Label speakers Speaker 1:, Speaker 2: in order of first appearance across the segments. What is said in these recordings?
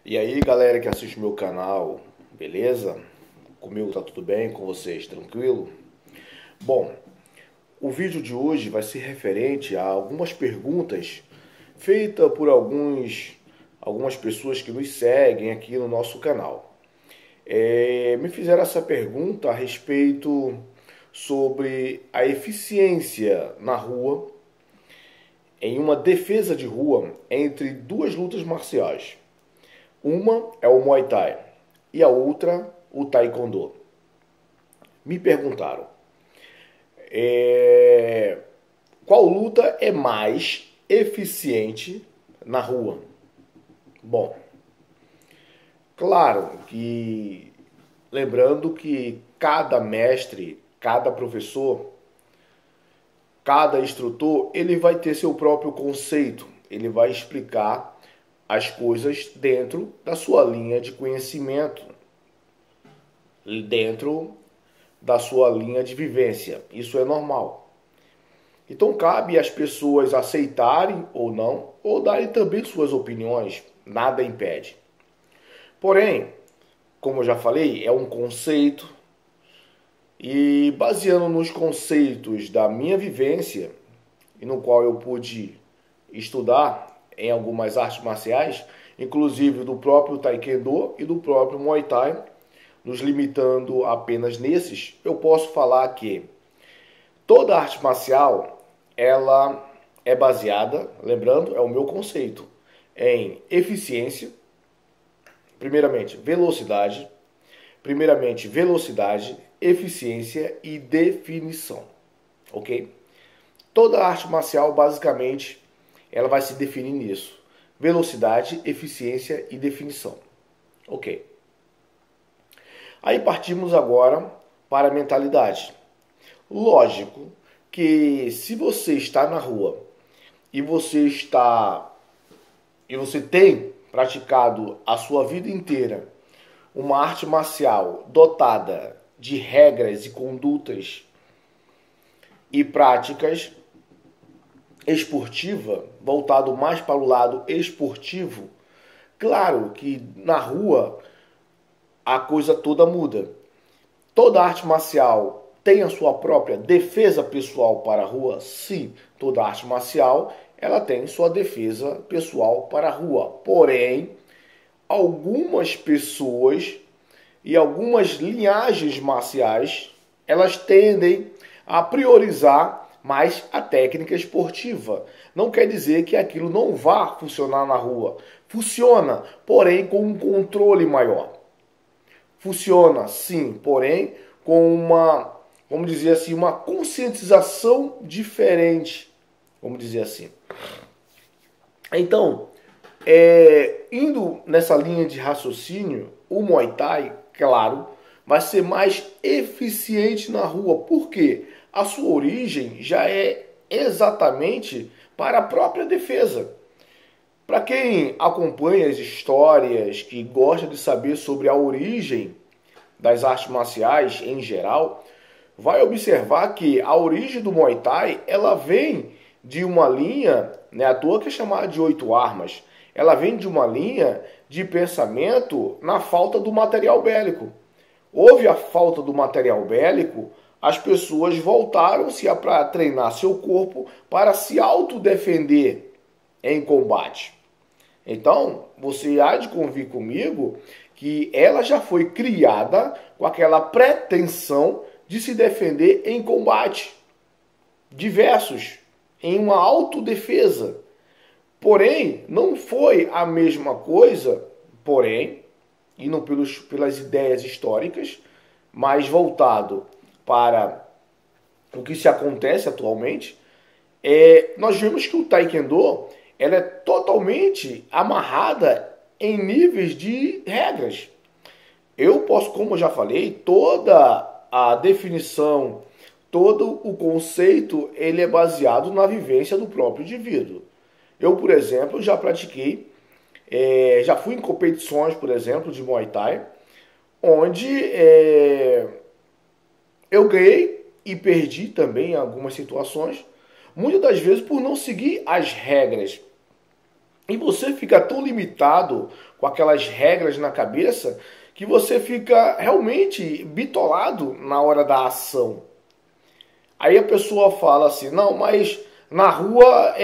Speaker 1: E aí, galera que assiste o meu canal, beleza? Comigo tá tudo bem, com vocês, tranquilo? Bom, o vídeo de hoje vai ser referente a algumas perguntas feitas por algumas pessoas que nos seguem aqui no nosso canal. Me fizeram essa pergunta a respeito sobre a eficiência na rua, em uma defesa de rua entre duas lutas marciais. Uma é o Muay Thai e a outra o Taekwondo. Me perguntaram, qual luta é mais eficiente na rua? Bom, claro que lembrando que cada mestre, cada professor, cada instrutor, ele vai ter seu próprio conceito, ele vai explicar as coisas dentro da sua linha de conhecimento, dentro da sua linha de vivência. Isso é normal. Então cabe às pessoas aceitarem ou não, ou darem também suas opiniões, nada impede. Porém, como eu já falei, é um conceito e baseando nos conceitos da minha vivência, e no qual eu pude estudar em algumas artes marciais, inclusive do próprio Taekwondo e do próprio Muay Thai, nos limitando apenas nesses, eu posso falar que toda arte marcial, ela é baseada, lembrando, é o meu conceito, em eficiência, primeiramente velocidade, eficiência e definição, ok? Toda arte marcial, basicamente, ela vai se definir nisso. Velocidade, eficiência e definição. Ok. Aí partimos agora para a mentalidade. Lógico que se você está na rua e você tem praticado a sua vida inteira uma arte marcial dotada de regras e condutas e práticas esportiva, voltado mais para o lado esportivo, claro que na rua a coisa toda muda. Toda arte marcial tem a sua própria defesa pessoal para a rua? Sim, toda arte marcial ela tem sua defesa pessoal para a rua. Porém, algumas pessoas e algumas linhagens marciais, elas tendem a priorizar mais a técnica esportiva. Não quer dizer que aquilo não vá funcionar na rua. Funciona, porém com um controle maior. Funciona, sim, porém com uma, vamos dizer assim, uma conscientização diferente, vamos dizer assim. Então, indo nessa linha de raciocínio, o Muay Thai, claro, vai ser mais eficiente na rua. Por quê? A sua origem já é exatamente para a própria defesa. Para quem acompanha as histórias, que gosta de saber sobre a origem das artes marciais em geral, vai observar que a origem do Muay Thai, ela vem de uma linha, né, à toa que é chamada de 8 armas, ela vem de uma linha de pensamento na falta do material bélico. Houve a falta do material bélico, as pessoas voltaram-se para treinar seu corpo para se autodefender em combate. Então, você há de convir comigo que ela já foi criada com aquela pretensão de se defender em combate. Diversos, em uma autodefesa. Porém, não foi a mesma coisa, porém, indo pelas ideias históricas, mais voltado para o que se acontece atualmente, nós vemos que o Taekwondo ela é totalmente amarrada em níveis de regras. Eu posso, como eu já falei, toda a definição, todo o conceito, ele é baseado na vivência do próprio indivíduo. Eu, por exemplo, já pratiquei, já fui em competições, por exemplo, de Muay Thai, onde eu ganhei e perdi também em algumas situações, muitas das vezes por não seguir as regras. E você fica tão limitado com aquelas regras na cabeça que você fica realmente bitolado na hora da ação. Aí a pessoa fala assim, não, mas na rua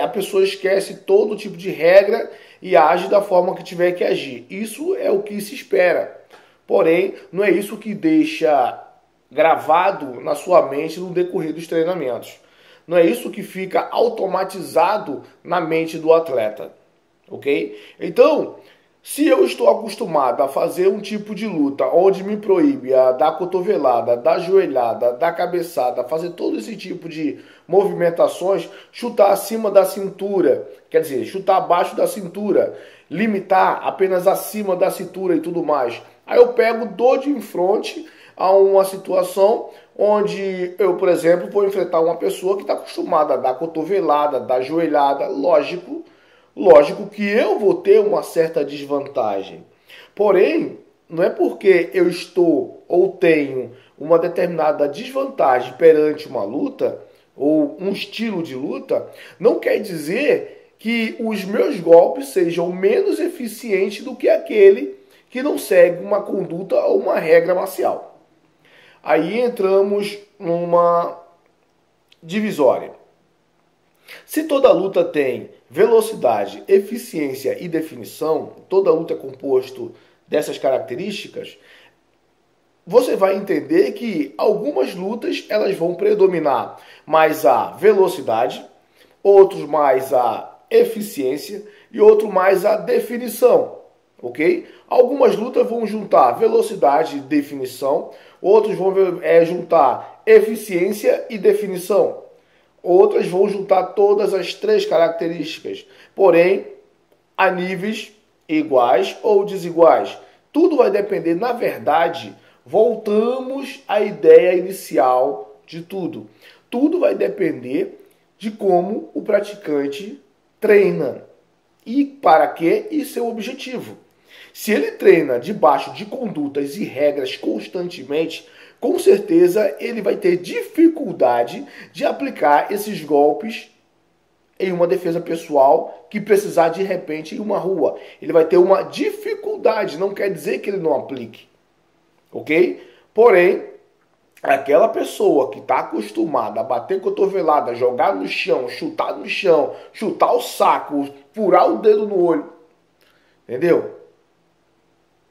Speaker 1: a pessoa esquece todo tipo de regra e age da forma que tiver que agir. Isso é o que se espera. Porém, não é isso que deixa gravado na sua mente no decorrer dos treinamentos. Não é isso que fica automatizado na mente do atleta, ok? Então, se eu estou acostumado a fazer um tipo de luta onde me proíbe a dar cotovelada, dar joelhada, dar cabeçada, fazer todo esse tipo de movimentações, chutar acima da cintura, quer dizer, chutar abaixo da cintura, limitar apenas acima da cintura e tudo mais. Aí eu pego, dou de enfronte a uma situação onde eu, por exemplo, vou enfrentar uma pessoa que está acostumada a dar cotovelada, dar joelhada, lógico que eu vou ter uma certa desvantagem. Porém, não é porque eu estou ou tenho uma determinada desvantagem perante uma luta ou um estilo de luta, não quer dizer que os meus golpes sejam menos eficientes do que aquele que não segue uma conduta ou uma regra marcial. Aí entramos numa divisória. Se toda luta tem velocidade, eficiência e definição, toda luta é composto dessas características, você vai entender que algumas lutas elas vão predominar mais a velocidade, outros mais a eficiência e outro mais a definição, ok? Algumas lutas vão juntar velocidade e definição, outros vão juntar eficiência e definição. Outras vão juntar todas as três características, porém a níveis iguais ou desiguais. Tudo vai depender, na verdade, voltamos à ideia inicial de tudo. Tudo vai depender de como o praticante treina e para que e seu objetivo. Se ele treina debaixo de condutas e regras constantemente, com certeza ele vai ter dificuldade de aplicar esses golpes em uma defesa pessoal que precisar de repente em uma rua. Ele vai ter uma dificuldade, não quer dizer que ele não aplique, ok? Porém, aquela pessoa que está acostumada a bater cotovelada, jogar no chão, chutar o saco, furar o dedo no olho, entendeu?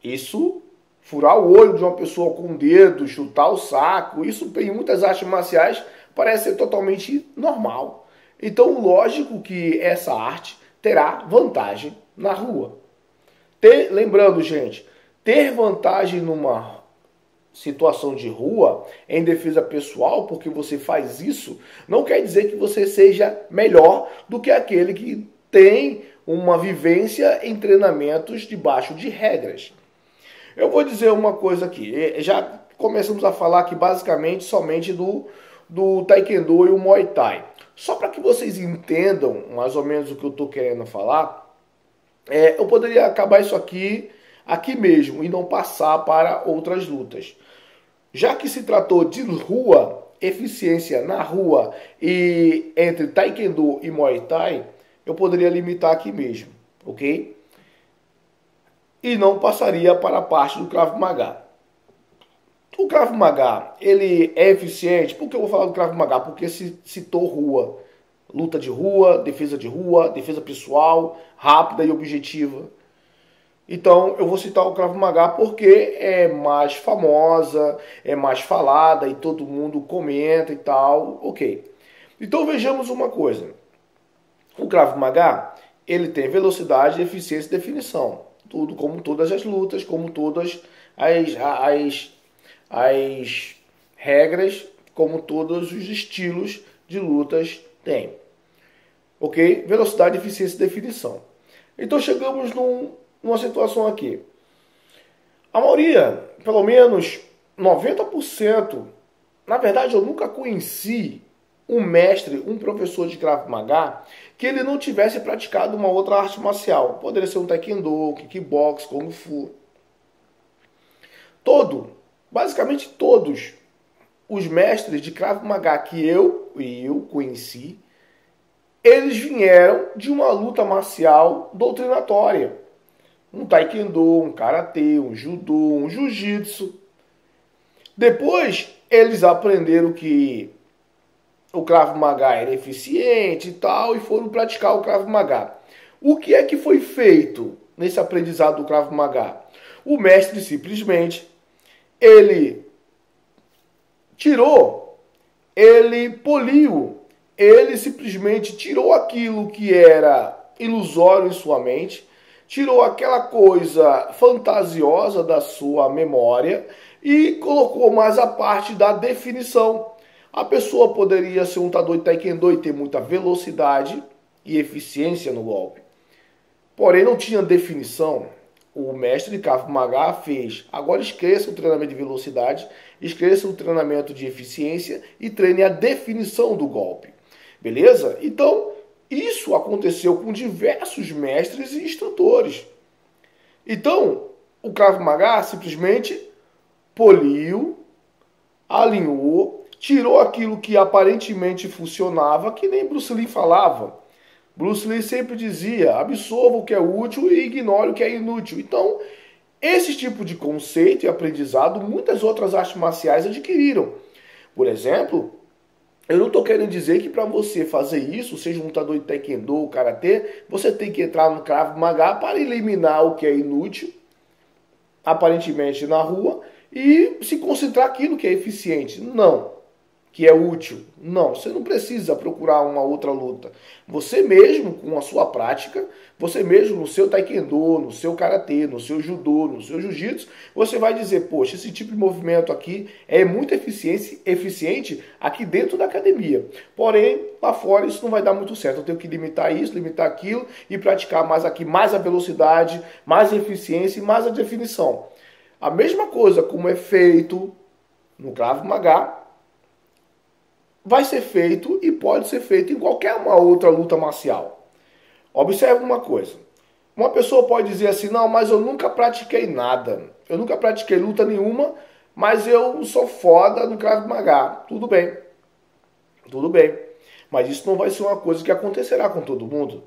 Speaker 1: Isso, furar o olho de uma pessoa com o dedo, chutar o saco, isso em muitas artes marciais parece ser totalmente normal. Então, lógico que essa arte terá vantagem na rua. Lembrando, gente, ter vantagem numa situação de rua, em defesa pessoal, porque você faz isso, não quer dizer que você seja melhor do que aquele que tem uma vivência em treinamentos debaixo de regras. Eu vou dizer uma coisa aqui. Já começamos a falar aqui basicamente somente do Taekwondo e o Muay Thai. Só para que vocês entendam mais ou menos o que eu estou querendo falar, eu poderia acabar isso aqui mesmo e não passar para outras lutas. Já que se tratou de rua, eficiência na rua e entre Taekwondo e Muay Thai, eu poderia limitar aqui mesmo, ok? E não passaria para a parte do Krav Maga. O Krav Maga, ele é eficiente? Por que eu vou falar do Krav Maga? Porque se citou rua. Luta de rua, defesa pessoal, rápida e objetiva. Então, eu vou citar o Krav Maga porque é mais famosa, é mais falada e todo mundo comenta e tal, ok. Então, vejamos uma coisa. O Krav Maga, ele tem velocidade, eficiência e definição. Tudo como todas as lutas, como todas as regras, como todos os estilos de lutas têm. Ok? Velocidade, eficiência e definição. Então chegamos numa situação aqui. A maioria, pelo menos 90%, na verdade eu nunca conheci um mestre, um professor de Krav Maga, que ele não tivesse praticado uma outra arte marcial. Poderia ser um taekwondo, kickbox, kung fu. Basicamente todos os mestres de Krav Maga que eu conheci, eles vieram de uma luta marcial doutrinatória. Um taekwondo, um karatê, um judô, um jiu-jitsu. Depois, eles aprenderam que o Krav Maga era eficiente e tal, e foram praticar o Krav Maga. O que é que foi feito nesse aprendizado do Krav Maga? O mestre simplesmente, ele tirou, ele poliu, ele simplesmente tirou aquilo que era ilusório em sua mente, tirou aquela coisa fantasiosa da sua memória e colocou mais a parte da definição. A pessoa poderia ser um lutador de taekwondo e ter muita velocidade e eficiência no golpe. Porém, não tinha definição. O mestre de Krav Maga fez. Agora esqueça o treinamento de velocidade, esqueça o treinamento de eficiência e treine a definição do golpe. Beleza? Então, isso aconteceu com diversos mestres e instrutores. Então, o Krav Maga simplesmente poliu, alinhou, tirou aquilo que aparentemente funcionava, que nem Bruce Lee falava. Bruce Lee sempre dizia, absorva o que é útil e ignore o que é inútil. Então, esse tipo de conceito e aprendizado, muitas outras artes marciais adquiriram. Por exemplo, eu não estou querendo dizer que para você fazer isso, seja um lutador de taekwondo ou karatê, você tem que entrar no Krav Maga para eliminar o que é inútil, aparentemente na rua, e se concentrar naquilo que é eficiente. Não. Que é útil. Não, você não precisa procurar uma outra luta. Você mesmo, com a sua prática, você mesmo no seu taekwondo, no seu karatê, no seu judô, no seu jiu-jitsu, você vai dizer, poxa, esse tipo de movimento aqui é muito eficiente aqui dentro da academia. Porém, lá fora isso não vai dar muito certo. Eu tenho que limitar isso, limitar aquilo e praticar mais aqui, mais a velocidade, mais a eficiência e mais a definição. A mesma coisa como é feito no Krav Maga, vai ser feito e pode ser feito em qualquer uma outra luta marcial. Observe uma coisa. Uma pessoa pode dizer assim, não, mas eu nunca pratiquei nada. Eu nunca pratiquei luta nenhuma, mas eu sou foda no Krav Maga. Tudo bem. Tudo bem. Mas isso não vai ser uma coisa que acontecerá com todo mundo.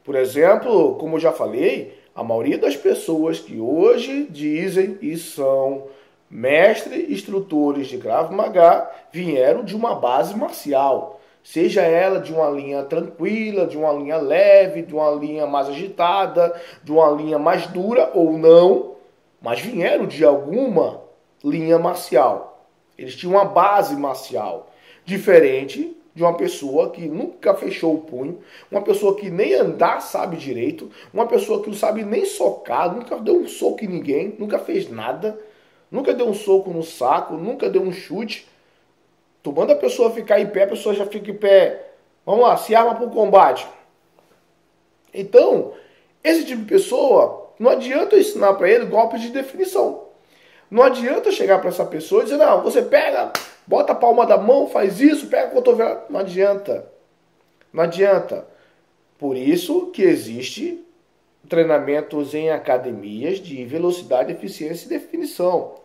Speaker 1: Por exemplo, como eu já falei, a maioria das pessoas que hoje dizem e são mestres, instrutores de Krav Maga, vieram de uma base marcial. Seja ela de uma linha tranquila, de uma linha leve, de uma linha mais agitada, de uma linha mais dura ou não, mas vieram de alguma linha marcial. Eles tinham uma base marcial, diferente de uma pessoa que nunca fechou o punho, uma pessoa que nem andar sabe direito, uma pessoa que não sabe nem socar, nunca deu um soco em ninguém, nunca fez nada, nunca deu um soco no saco, nunca deu um chute. Tu manda a pessoa ficar em pé, a pessoa já fica em pé. Vamos lá, se arma para o combate. Então, esse tipo de pessoa, não adianta eu ensinar para ele golpes de definição. Não adianta eu chegar para essa pessoa e dizer, não, você pega, bota a palma da mão, faz isso, pega a cotovela. Não adianta. Não adianta. Por isso que existe treinamentos em academias de velocidade, eficiência e definição.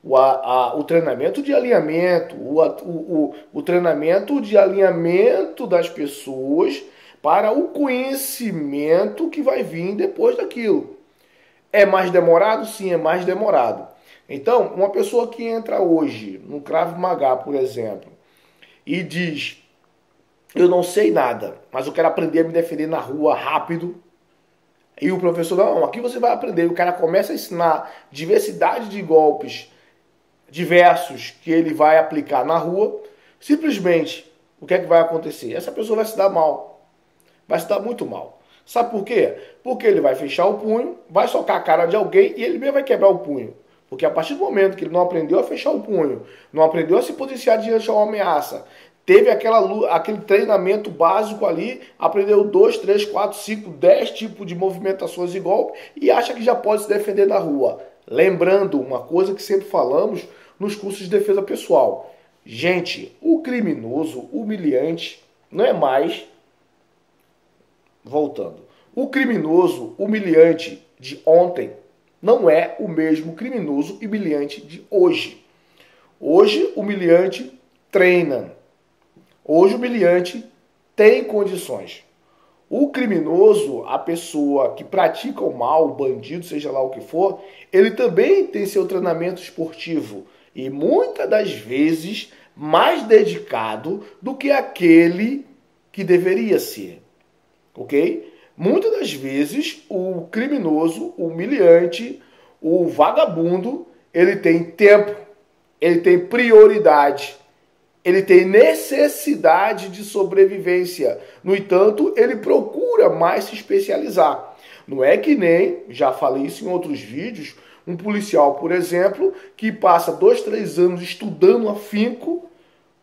Speaker 1: O treinamento de alinhamento, o treinamento de alinhamento das pessoas para o conhecimento que vai vir depois daquilo. É mais demorado? Sim, é mais demorado. Então, uma pessoa que entra hoje no Krav Maga, por exemplo, e diz, eu não sei nada, mas eu quero aprender a me defender na rua rápido, e o professor, não, aqui você vai aprender, e o cara começa a ensinar diversidade de golpes diversos que ele vai aplicar na rua, simplesmente, o que é que vai acontecer? Essa pessoa vai se dar mal. Vai se dar muito mal. Sabe por quê? Porque ele vai fechar o punho, vai socar a cara de alguém e ele mesmo vai quebrar o punho. Porque a partir do momento que ele não aprendeu a fechar o punho, não aprendeu a se posicionar diante de uma ameaça, teve aquele treinamento básico ali, aprendeu 2, 3, 4, 5, 10 tipos de movimentações e golpe e acha que já pode se defender na rua. Lembrando uma coisa que sempre falamos nos cursos de defesa pessoal. Gente, o criminoso humilhante não é mais... Voltando. O criminoso humilhante de ontem não é o mesmo criminoso humilhante de hoje. Hoje, o humilhante treina. Hoje, o humilhante tem condições. O criminoso, a pessoa que pratica o mal, o bandido, seja lá o que for, ele também tem seu treinamento esportivo e muitas das vezes mais dedicado do que aquele que deveria ser, ok? Muitas das vezes o criminoso, o humilhante, o vagabundo, ele tem tempo, ele tem prioridade, ele tem necessidade de sobrevivência. No entanto, ele procura mais se especializar. Não é que nem, já falei isso em outros vídeos, um policial, por exemplo, que passa 2, 3 anos estudando afinco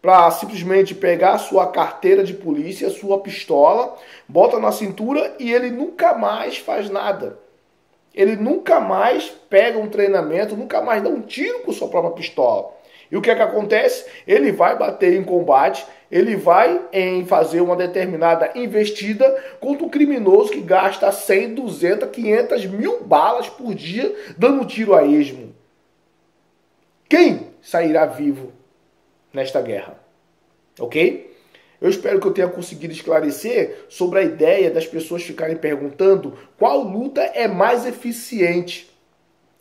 Speaker 1: para simplesmente pegar a sua carteira de polícia, a sua pistola, bota na cintura e ele nunca mais faz nada. Ele nunca mais pega um treinamento, nunca mais dá um tiro com sua própria pistola. E o que é que acontece? Ele vai bater em combate, ele vai fazer uma determinada investida contra um criminoso que gasta 100, 200, 500, 1000 balas por dia dando tiro a esmo. Quem sairá vivo nesta guerra? Ok? Eu espero que eu tenha conseguido esclarecer sobre a ideia das pessoas ficarem perguntando qual luta é mais eficiente.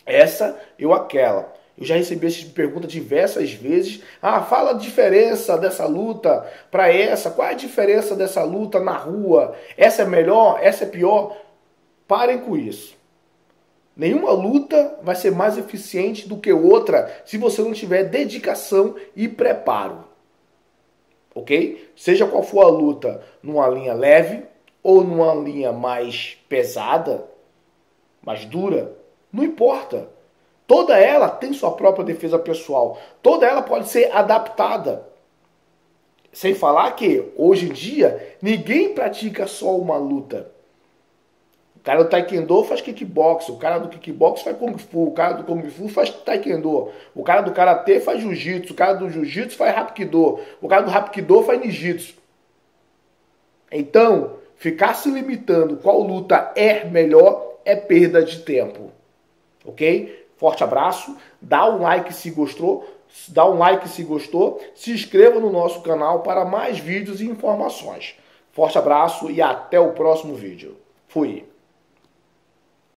Speaker 1: Essa ou aquela. Eu já recebi essa pergunta diversas vezes. Fala a diferença dessa luta para essa. Qual é a diferença dessa luta na rua? Essa é melhor? Essa é pior? Parem com isso. Nenhuma luta vai ser mais eficiente do que outra se você não tiver dedicação e preparo. Ok? Seja qual for a luta, numa linha leve ou numa linha mais pesada, mais dura, não importa. Toda ela tem sua própria defesa pessoal. Toda ela pode ser adaptada. Sem falar que, hoje em dia, ninguém pratica só uma luta. O cara do taekwondo faz kickbox, o cara do kickbox faz kung fu, o cara do kung fu faz taekwondo, o cara do karatê faz jiu-jitsu, o cara do jiu-jitsu faz hapkido, o cara do hapkido faz ninjitsu. Então, ficar se limitando qual luta é melhor é perda de tempo. Ok? Forte abraço, dá um like se gostou, se inscreva no nosso canal para mais vídeos e informações. Forte abraço e até o próximo vídeo. Fui!